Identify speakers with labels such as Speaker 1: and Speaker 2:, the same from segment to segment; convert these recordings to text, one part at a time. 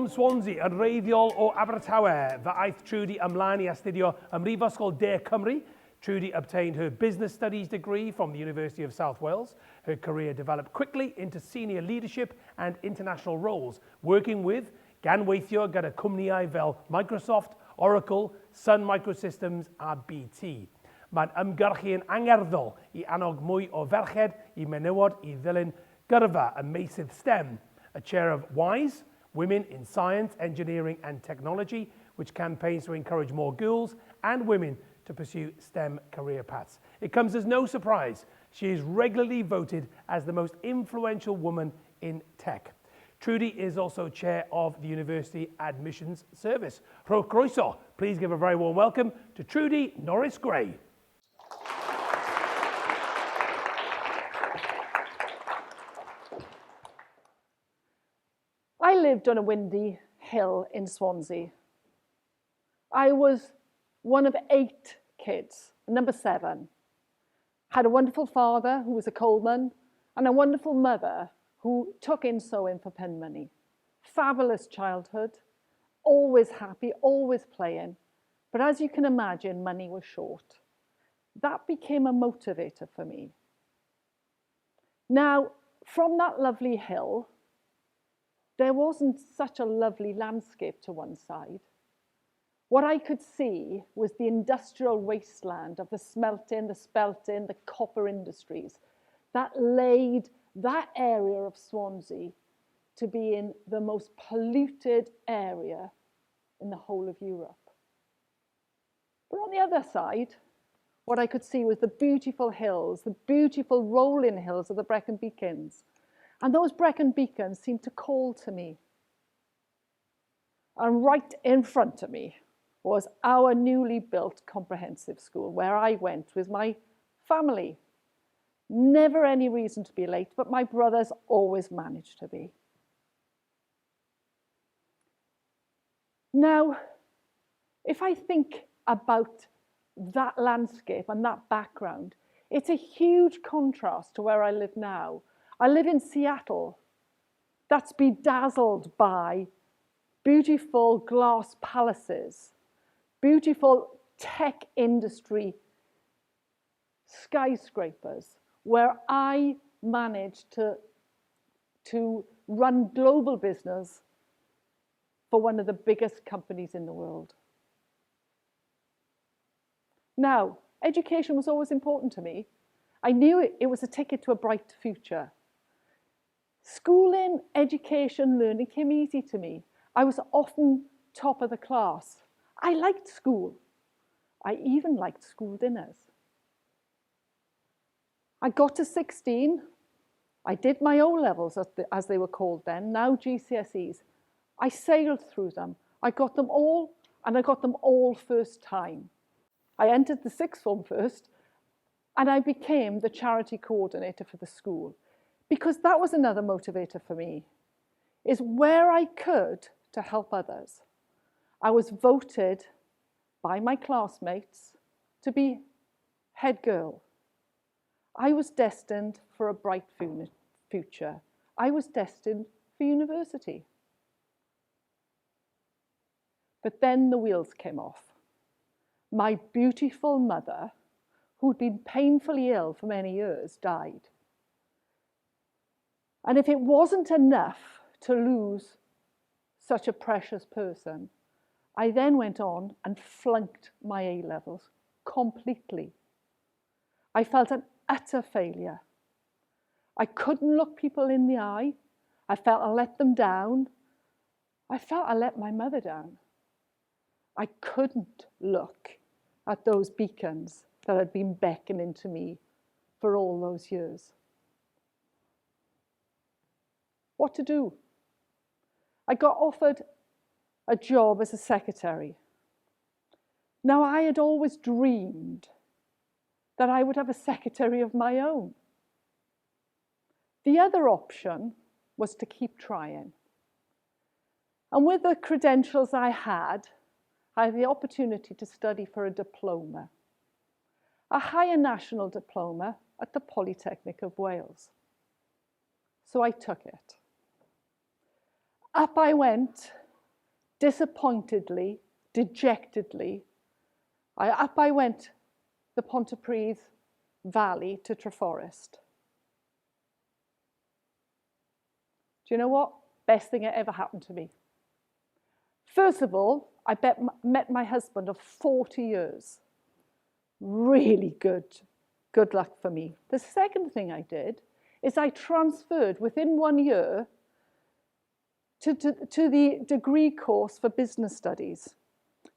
Speaker 1: Swansea yn reiddiol o Abertawe. Fe aeth Trudy ymlaen I astudio ym Mhrifysgol De Cymru. Trudy obtained her business studies degree from the University of South Wales. Her career developed quickly into senior leadership and international roles, working with gan weithio gyda cwmnïau fel Microsoft, Oracle, Sun Microsystems a BT. Mae'n ymgyrchu yn angerddol I annog mwy o ferched I menywod I ddilyn gyrfa y meysydd STEM, a chair of WISE, Women in Science, Engineering and Technology, which campaigns to encourage more girls and women to pursue STEM career paths. It comes as no surprise. She is regularly voted as the most influential woman in tech. Trudy is also chair of the University Admissions Service. Rho croeso. Please give a very warm welcome to Trudy Norris-Grey.
Speaker 2: I lived on a windy hill in Swansea. I was one of 8 kids, number 7. Had a wonderful father who was a coalman and a wonderful mother who took in sewing for pen money. Fabulous childhood, always happy, always playing. But as you can imagine, money was short. That became a motivator for me. Now, from that lovely hill, there wasn't such a lovely landscape to one side. What I could see was the industrial wasteland of the smelting, the spelting, the copper industries that laid that area of Swansea to be in the most polluted area in the whole of Europe. But on the other side, what I could see was the beautiful hills, the beautiful rolling hills of the Brecon Beacons. And those Brecon Beacons seemed to call to me. And right in front of me was our newly built comprehensive school where I went with my family. Never any reason to be late, but my brothers always managed to be. Now, if I think about that landscape and that background, it's a huge contrast to where I live now. I live in Seattle. That's bedazzled by beautiful glass palaces, beautiful tech industry skyscrapers, where I managed to run global business for one of the biggest companies in the world. Now, education was always important to me. I knew it was a ticket to a bright future. Schooling, education, learning came easy to me. I was often top of the class. I liked school. I even liked school dinners. I got to 16. I did my O-levels, as they were called then, now GCSEs. I sailed through them. I got them all, and I got them all first time. I entered the sixth form first, and I became the charity coordinator for the school, because that was another motivator for me, is where I could to help others. I was voted by my classmates to be head girl. I was destined for a bright future. I was destined for university. But then the wheels came off. My beautiful mother, who'd been painfully ill for many years, died. And if it wasn't enough to lose such a precious person, I then went on and flunked my A-levels completely. I felt an utter failure. I couldn't look people in the eye. I felt I let them down. I felt I let my mother down. I couldn't look at those beacons that had been beckoning to me for all those years. What to do? I got offered a job as a secretary. Now, I had always dreamed that I would have a secretary of my own. The other option was to keep trying. And with the credentials I had the opportunity to study for a diploma, a higher national diploma at the Polytechnic of Wales. So I took it. Up I went disappointedly, dejectedly, I went the Pontypridd Valley to Treforest. Do you know what? Best thing that ever happened to me. First of all, I met my husband of 40 years. Really good luck for me. The second thing I did is I transferred within 1 year to the degree course for business studies.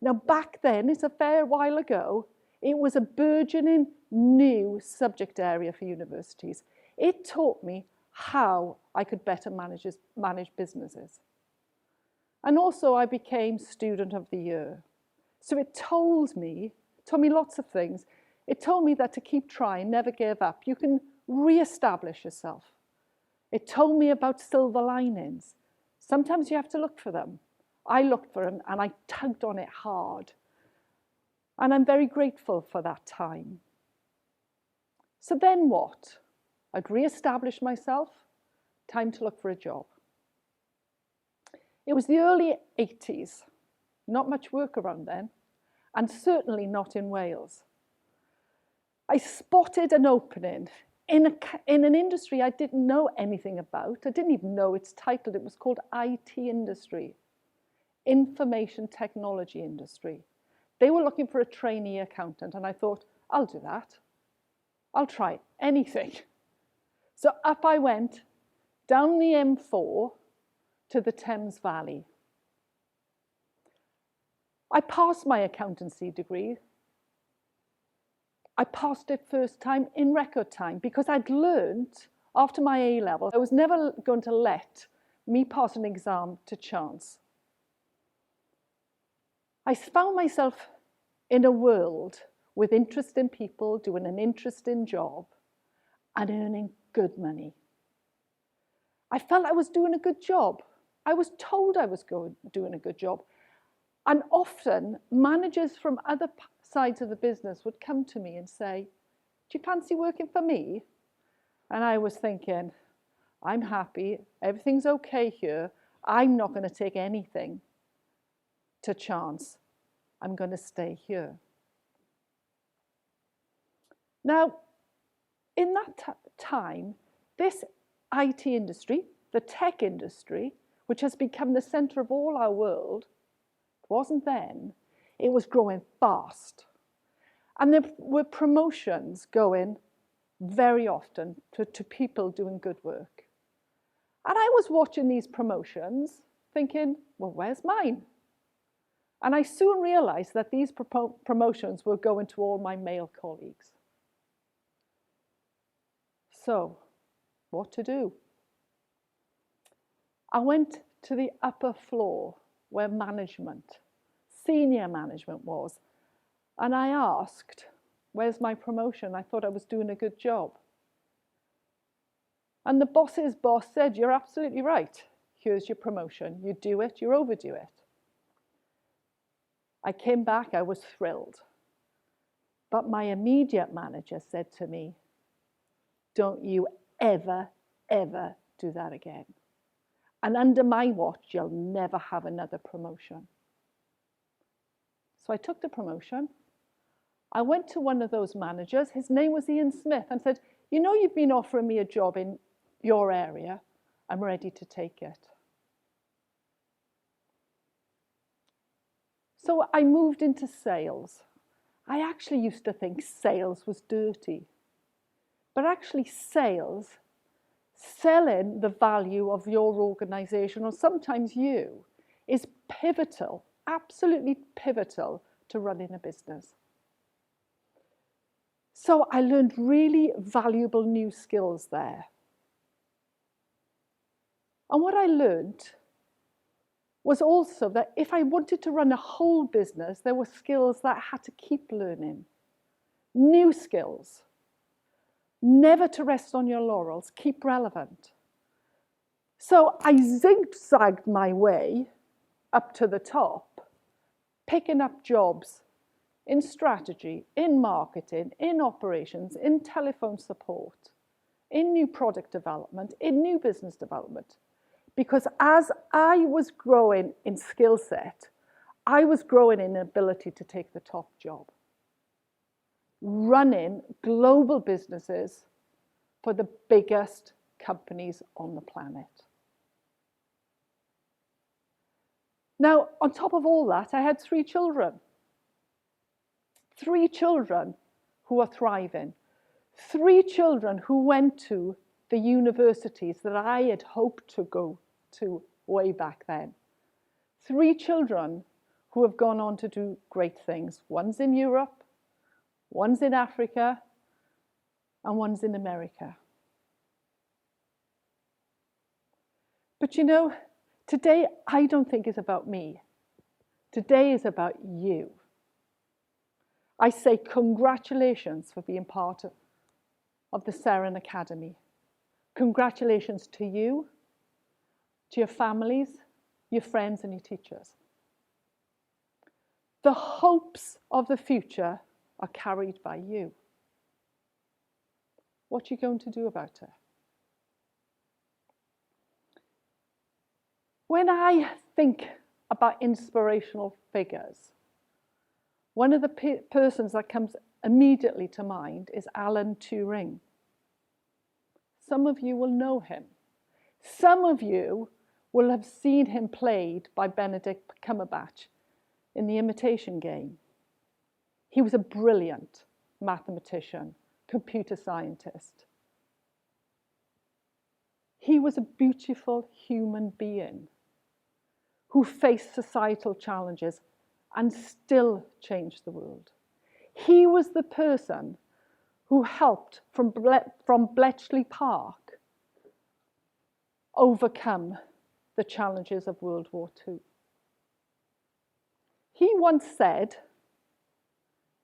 Speaker 2: Now, back then, it's a fair while ago, it was a burgeoning new subject area for universities. It taught me how I could better manage businesses. And also, I became Student of the Year. So it told me lots of things. It told me that to keep trying, never give up. You can re-establish yourself. It told me about silver linings. Sometimes you have to look for them. I looked for them and I tugged on it hard. And I'm very grateful for that time. So then what? I'd re-established myself. Time to look for a job. It was the early 80s. Not much work around then. And certainly not in Wales. I spotted an opening in an industry I didn't know anything about. I didn't even know its title. It was called IT industry, information technology industry. They were looking for a trainee accountant, and I thought, I'll do that. I'll try anything. So up I went, down the M4 to the Thames Valley. I passed my accountancy degree. I passed it first time in record time because I'd learned after my A-level, I was never going to let me pass an exam to chance. I found myself in a world with interesting people, doing an interesting job and earning good money. I felt I was doing a good job. I was told I was doing a good job. And often managers from other sides of the business would come to me and say, do you fancy working for me? And I was thinking, I'm happy, everything's okay here. I'm not going to take anything to chance. I'm going to stay here. Now, in that time, this IT industry, the tech industry, which has become the center of all our world, wasn't then, it was growing fast. And there were promotions going very often to people doing good work. And I was watching these promotions thinking, well, where's mine? And I soon realized that these promotions were going to all my male colleagues. So, what to do? I went to the upper floor where management, senior management was, and I asked, where's my promotion? I thought I was doing a good job. And the boss's boss said, you're absolutely right. Here's your promotion. You do it, you overdo it. I came back, I was thrilled. But my immediate manager said to me, don't you ever, ever do that again. And under my watch, you'll never have another promotion. So I took the promotion. I went to one of those managers, his name was Ian Smith, and said, you know, you've been offering me a job in your area. I'm ready to take it. So I moved into sales. I actually used to think sales was dirty. But actually sales, selling the value of your organization, or sometimes you, is pivotal, absolutely pivotal to running a business. So I learned really valuable new skills there. And what I learned was also that if I wanted to run a whole business, there were skills that I had to keep learning. New skills. Never to rest on your laurels, keep relevant. So I zigzagged my way up to the top, picking up jobs in strategy, in marketing, in operations, in telephone support, in new product development, in new business development, Because as I was growing in skill set, I was growing in ability to take the top job, running global businesses for the biggest companies on the planet. Now, on top of all that, I had 3 children. 3 children who are thriving. 3 children who went to the universities that I had hoped to go to way back then. 3 children who have gone on to do great things. One's in Europe, one's in Africa, and one's in America. But you know, today I don't think is about me. Today is about you. I say congratulations for being part of the Seren Academy. Congratulations to you, to your families, your friends, and your teachers. The hopes of the future are carried by you. What are you going to do about it? When I think about inspirational figures, one of the persons that comes immediately to mind is Alan Turing. Some of you will know him. Some of you will have seen him played by Benedict Cumberbatch in The Imitation Game. He was a brilliant mathematician, computer scientist. He was a beautiful human being who faced societal challenges and still changed the world. He was the person who helped from Bletchley Park overcome the challenges of World War II. He once said,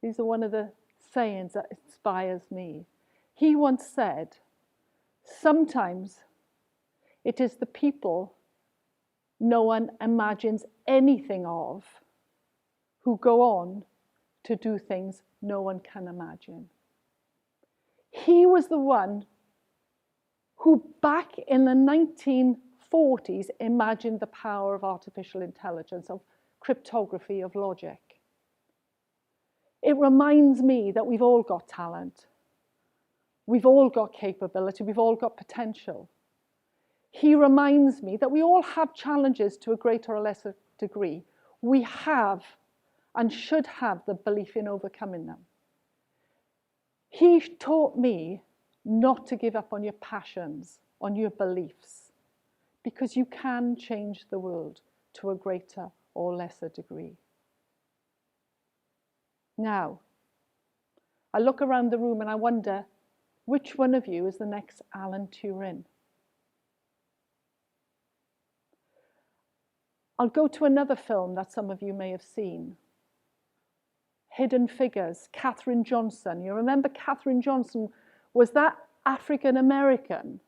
Speaker 2: these are one of the sayings that inspires me. He once said, sometimes it is the people no one imagines anything of who go on to do things no one can imagine. He was the one who back in the 1940s imagined the power of artificial intelligence, of cryptography, of logic. It reminds me that we've all got talent. We've all got capability. We've all got potential. He reminds me that we all have challenges to a greater or lesser degree. We have and should have the belief in overcoming them. He taught me not to give up on your passions, on your beliefs, because you can change the world to a greater or lesser degree. Now, I look around the room and I wonder, which one of you is the next Alan Turing? I'll go to another film that some of you may have seen. Hidden Figures, Katherine Johnson. You remember Katherine Johnson was that African American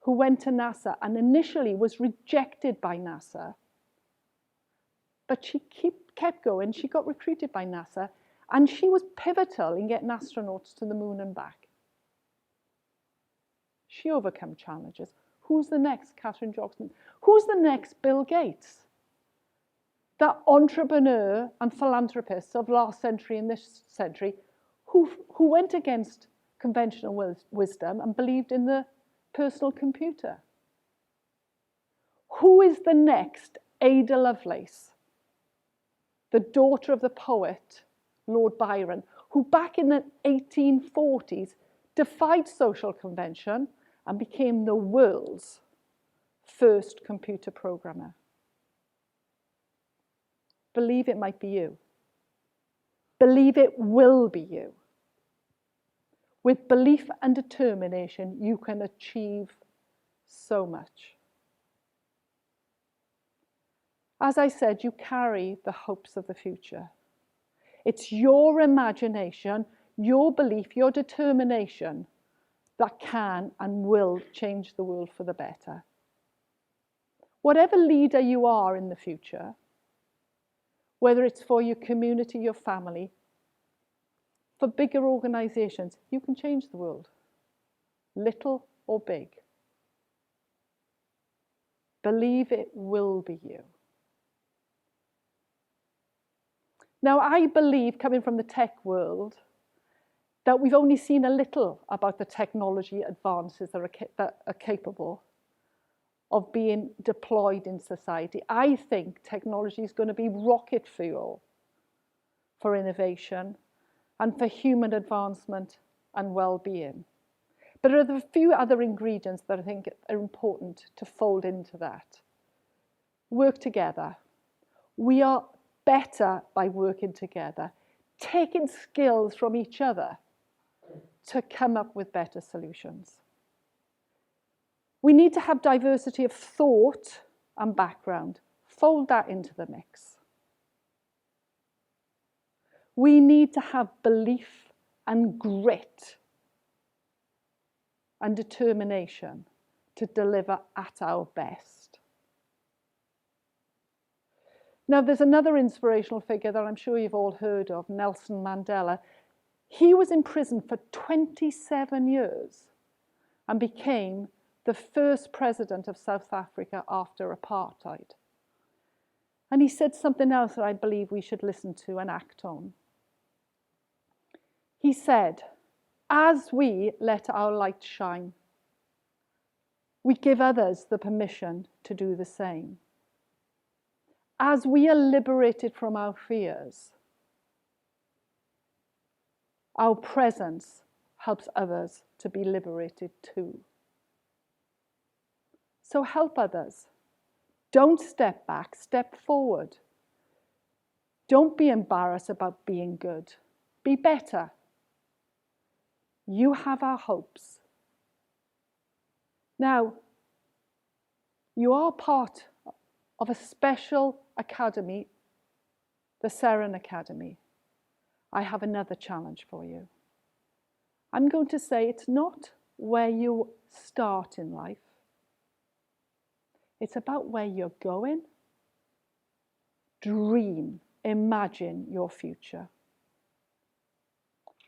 Speaker 2: who went to NASA and initially was rejected by NASA. But she kept going. She got recruited by NASA and she was pivotal in getting astronauts to the moon and back. She overcame challenges. Who's the next Katherine Johnson? Who's the next Bill Gates? That entrepreneur and philanthropist of last century and this century who went against conventional wisdom and believed in the personal computer. Who is the next Ada Lovelace, the daughter of the poet Lord Byron, who back in the 1840s defied social convention and became the world's first computer programmer? Believe it might be you. Believe it will be you. With belief and determination, you can achieve so much. As I said, you carry the hopes of the future. It's your imagination, your belief, your determination that can and will change the world for the better. Whatever leader you are in the future, whether it's for your community, your family, for bigger organizations, you can change the world, little or big. Believe it will be you. Now, I believe, coming from the tech world, that we've only seen a little about the technology advances that are capable of being deployed in society. I think technology is going to be rocket fuel for innovation and for human advancement and well-being. But there are a few other ingredients that I think are important to fold into that. Work together. We are better by working together, taking skills from each other to come up with better solutions. We need to have diversity of thought and background. Fold that into the mix. We need to have belief and grit and determination to deliver at our best. Now, there's another inspirational figure that I'm sure you've all heard of, Nelson Mandela. He was in prison for 27 years and became the first president of South Africa after apartheid. And he said something else that I believe we should listen to and act on. He said, as we let our light shine, we give others the permission to do the same. As we are liberated from our fears, our presence helps others to be liberated too. So help others. Don't step back, step forward. Don't be embarrassed about being good. Be better. You have our hopes. Now, you are part of a special academy, the Seren Academy. I have another challenge for you. I'm going to say it's not where you start in life. It's about where you're going. Dream, imagine your future.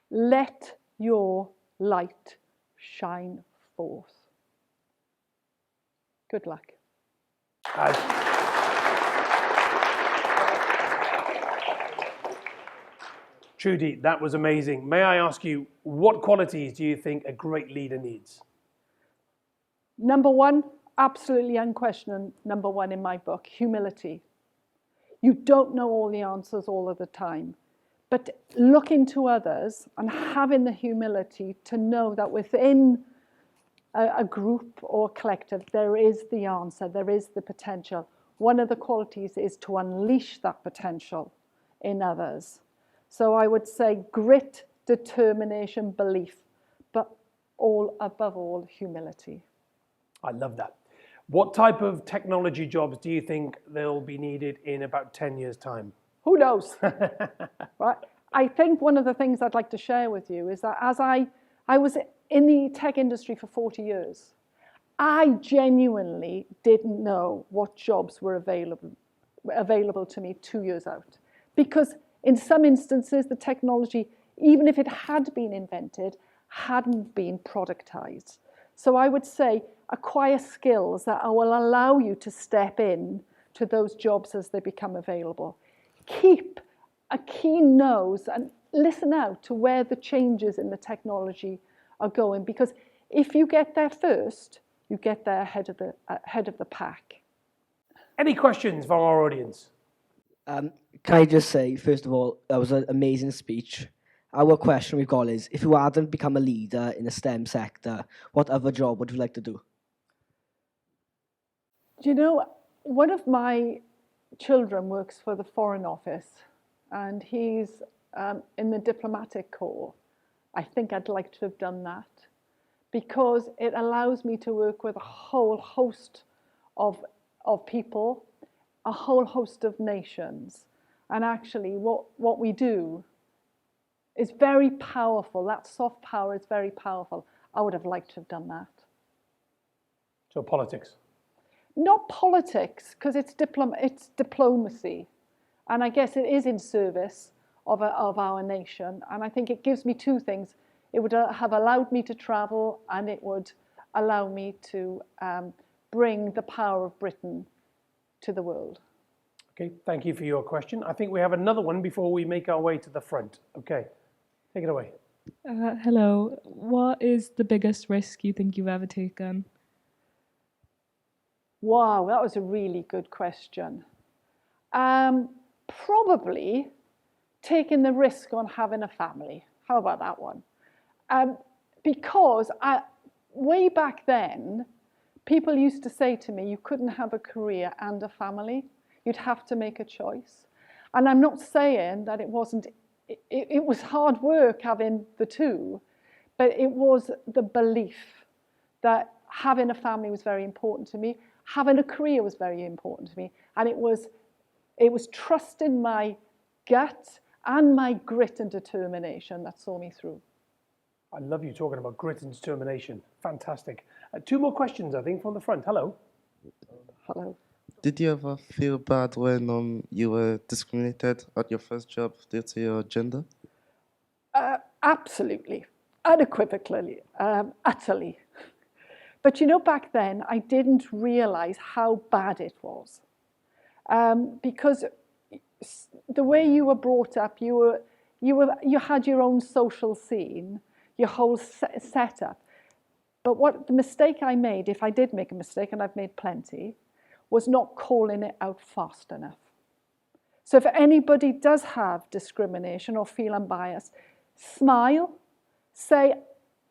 Speaker 2: Let your light shine forth. Good luck.
Speaker 1: Trudy, that was amazing. May I ask you, what qualities do you think a great leader needs?
Speaker 2: Number one, absolutely unquestioned, number one in my book, humility. You don't know all the answers all of the time, but looking to others and having the humility to know that within a group or collective, there is the answer, there is the potential. One of the qualities is to unleash that potential in others. So I would say grit, determination, belief, but above all, humility.
Speaker 1: I love that. What type of technology jobs do you think they'll be needed in about 10 years' time?
Speaker 2: Who knows? Right? I think one of the things I'd like to share with you is that as I was in the tech industry for 40 years, I genuinely didn't know what jobs were available to me 2 years out. Because in some instances, the technology, even if it had been invented, hadn't been productized. So I would say acquire skills that will allow you to step in to those jobs as they become available. Keep a keen nose and listen out to where the changes in the technology are going, because if you get there first, you get there ahead of the pack.
Speaker 1: Any questions from our audience?
Speaker 3: Can I just say, first of all, that was an amazing speech. Our question we've got is, if you hadn't become a leader in the STEM sector, what other job would you like to do?
Speaker 2: Do you know, one of my children works for the Foreign Office, and he's in the diplomatic corps. I think I'd like to have done that because it allows me to work with a whole host of people, a whole host of nations. And actually what we do is very powerful. That soft power is very powerful. I would have liked to have done that.
Speaker 1: So politics?
Speaker 2: Not politics, because it's diplomacy. And I guess it is in service of our nation. And I think it gives me two things. It would have allowed me to travel, and it would allow me to bring the power of Britain to the world.
Speaker 1: Okay, thank you for your question. I think we have another one before we make our way to the front. Okay, take it away.
Speaker 4: Hello. What is the biggest risk you think you've ever taken?
Speaker 2: Wow, that was a really good question. Probably taking the risk on having a family. How about that one? Because way back then, people used to say to me, you couldn't have a career and a family. You'd have to make a choice. And I'm not saying that it wasn't, it was hard work having the two, but it was the belief that having a family was very important to me. Having a career was very important to me. And it was trusting my gut and my grit and determination that saw me through.
Speaker 1: I love you talking about grit and determination. Fantastic. Two more questions, I think, from the front. Hello.
Speaker 2: Hello.
Speaker 5: Did you ever feel bad when you were discriminated at your first job due to your gender?
Speaker 2: Absolutely, unequivocally, utterly. But you know, back then, I didn't realize how bad it was. Because the way you were brought up, you had your own social scene, your whole setup. But what the mistake I made, if I did make a mistake, and I've made plenty, was not calling it out fast enough. So if anybody does have discrimination or feel unbiased, smile, say,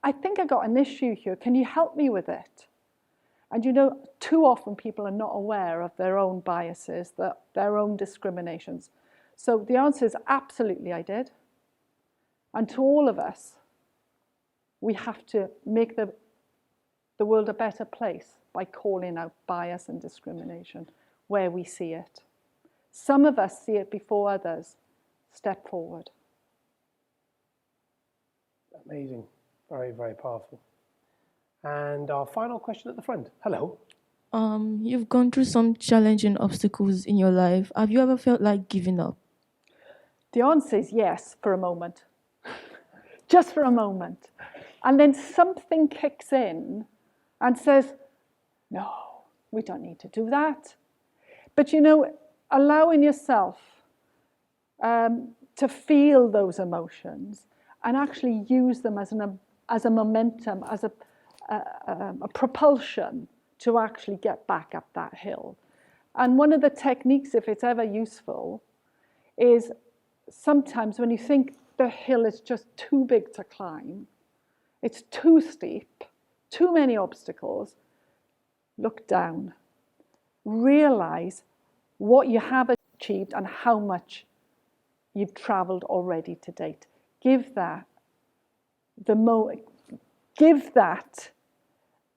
Speaker 2: I think I got an issue here, can you help me with it? And you know, too often people are not aware of their own biases, their own discriminations. So the answer is absolutely I did. And to all of us, we have to make the world a better place by calling out bias and discrimination where we see it. Some of us see it before others. Step forward.
Speaker 1: Amazing. Very, very powerful. And our final question at the front. Hello.
Speaker 6: You've gone through some challenging obstacles in your life. Have you ever felt like giving up?
Speaker 2: The answer is yes, for a moment. Just for a moment. And then something kicks in and says, no, we don't need to do that. But you know, allowing yourself to feel those emotions and actually use them as a momentum, as a propulsion to actually get back up that hill. And one of the techniques, if it's ever useful, is sometimes when you think the hill is just too big to climb, it's too steep, too many obstacles, look down. Realize what you have achieved and how much you've traveled already to date. Give that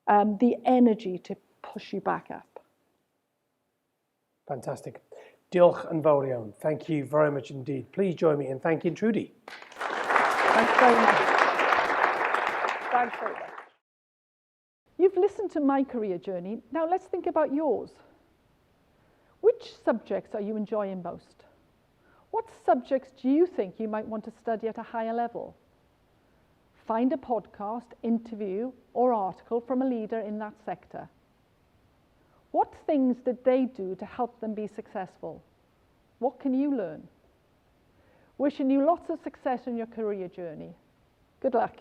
Speaker 2: the energy to push you back up.
Speaker 1: Fantastic. Diolch yn fawr iawn. Thank you very much indeed. Please join me in thanking Trudy.
Speaker 2: Thanks very much. Thanks very much. You've listened to my career journey. Now let's think about yours. Which subjects are you enjoying most? What subjects do you think you might want to study at a higher level? Find a podcast, interview, or article from a leader in that sector. What things did they do to help them be successful? What can you learn? Wishing you lots of success in your career journey. Good luck.